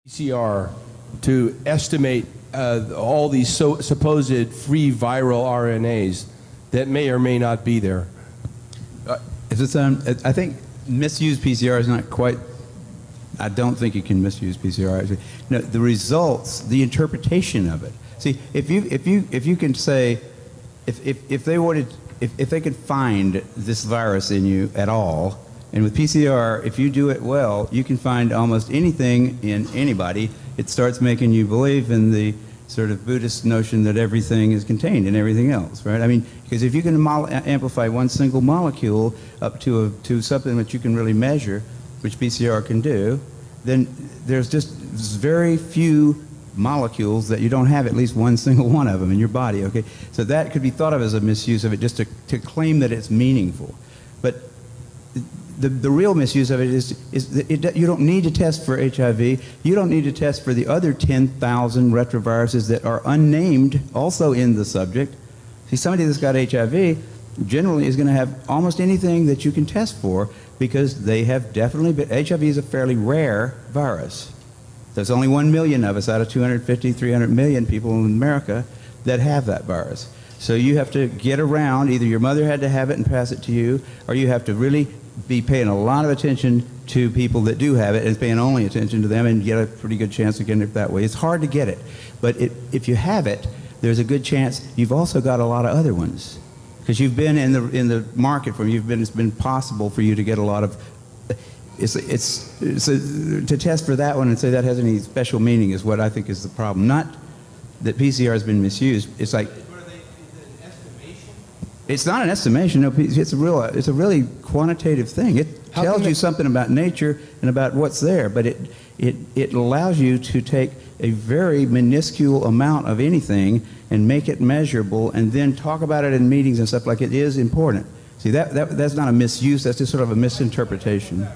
PCR to estimate all these supposed free viral RNAs that may or may not be there? I think misuse PCR is not quite. I don't think you can misuse PCR. Actually, no. The results, the interpretation of it. See, if you can say, if they could find this virus in you at all, and with PCR, if you do it well, you can find almost anything in anybody. It starts making you believe in the sort of Buddhist notion that everything is contained in everything else, right? I mean, because if you can amplify one single molecule up to something that you can really measure, which PCR can do, then there's just very few molecules that you don't have at least one single one of them in your body, okay? So that could be thought of as a misuse of it, just to claim that it's meaningful. But the real misuse of it is that you don't need to test for HIV. You don't need to test for the other 10,000 retroviruses that are unnamed also in the subject. See, somebody that's got HIV generally is going to have almost anything that you can test for because they have definitely been. HIV is a fairly rare virus. There's only 1 million of us out of 250, 300 million people in America that have that virus. So you have to get around, either your mother had to have it and pass it to you, or you have to really be paying a lot of attention to people that do have it and paying only attention to them and get a pretty good chance of getting it that way. It's hard to get it, but if you have it, there's a good chance you've also got a lot of other ones because you've been in the market for them. It's been possible for you to get a lot of. To test for that one and say that has any special meaning is what I think is the problem. Not that PCR has been misused. It's like. It's not an estimation. No, it's a really quantitative thing. It tells you something about nature and about what's there, but it allows you to take a very minuscule amount of anything and make it measurable, and then talk about it in meetings and stuff like it is important. See, that's not a misuse. That's just sort of a misinterpretation.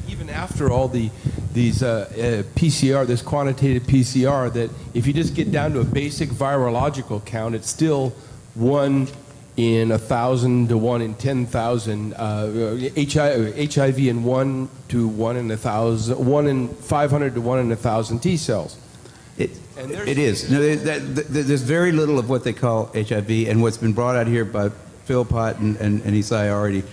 Even after all these PCR, this quantitative PCR, that if you just get down to a basic virological count, it's still 1 in 1,000 to 1 in 10,000. HIV in 1 to 1 in 1,000, 1 in 500 to 1 in 1,000 T cells. It is. No, there's very little of what they call HIV, and what's been brought out here by Philpott and Isai already.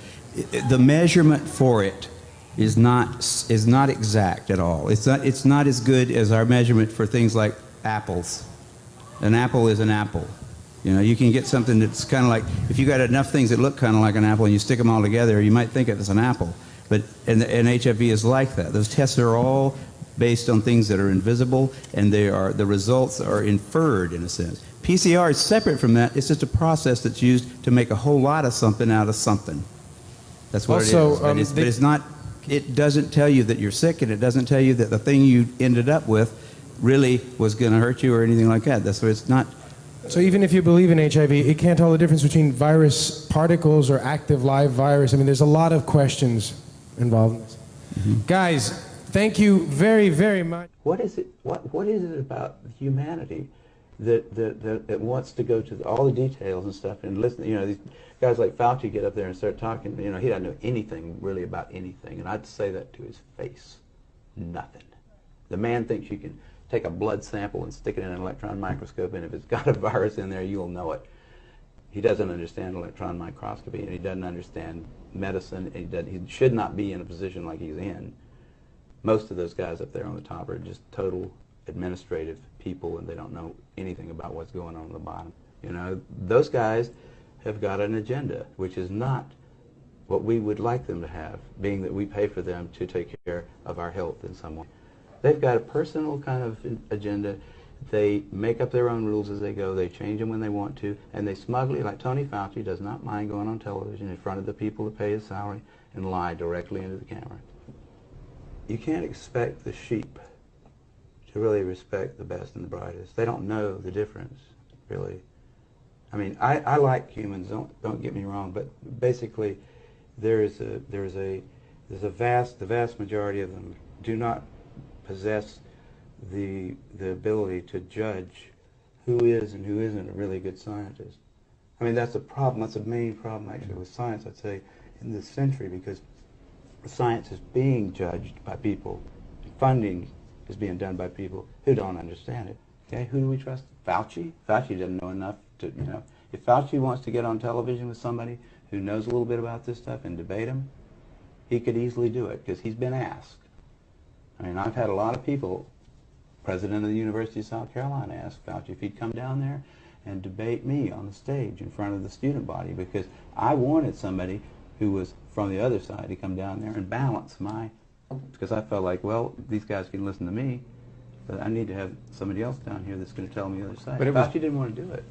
The measurement for it is not exact at all. It's not as good as our measurement for things like apples. An apple is an apple. You know, you can get something that's kind of like, if you got enough things that look kind of like an apple and you stick them all together, you might think of it as an apple. But and HIV is like that. Those tests are all based on things that are invisible, and the results are inferred in a sense. PCR is separate from that. It's just a process that's used to make a whole lot of something out of something. That's what it is. But it's not. It doesn't tell you that you're sick, and it doesn't tell you that the thing you ended up with really was going to hurt you or anything like that. That's why it's not. So even if you believe in HIV, it can't tell the difference between virus particles or active live virus. I mean, there's a lot of questions involved in this. Mm-hmm. Guys, thank you very, very much. What is it? What is it about humanity that wants to go to all the details and stuff and listen? You know, these guys like Fauci get up there and start talking. You know, he doesn't know anything really about anything, and I'd say that to his face. Nothing. The man thinks you can take a blood sample and stick it in an electron microscope, and if it's got a virus in there, you'll know it. He doesn't understand electron microscopy, and he doesn't understand medicine. He should not be in a position like he's in. Most of those guys up there on the top are just total administrative people, and they don't know anything about what's going on the bottom. You know, those guys have got an agenda, which is not what we would like them to have, being that we pay for them to take care of our health in some way. They've got a personal kind of agenda. They make up their own rules as they go. They change them when they want to, and they smugly, like Tony Fauci, does not mind going on television in front of the people who pay his salary and lie directly into the camera. You can't expect the sheep to really respect the best and the brightest. They don't know the difference, really. I mean, I like humans. Don't get me wrong, but basically, the vast majority of them do not possess the ability to judge who is and who isn't a really good scientist. I mean, that's a problem. That's a main problem, actually, with science, I'd say, in this century, because science is being judged by people funding is being done by people who don't understand it. Okay, who do we trust? Fauci? Fauci doesn't know enough to, you know. If Fauci wants to get on television with somebody who knows a little bit about this stuff and debate him, he could easily do it because he's been asked. I mean, I've had a lot of people, president of the University of South Carolina asked Fauci if he'd come down there and debate me on the stage in front of the student body, because I wanted somebody who was from the other side to come down there and balance my, because I felt like, well, these guys can listen to me, but I need to have somebody else down here that's going to tell me the other side. But it was- Fauci didn't want to do it.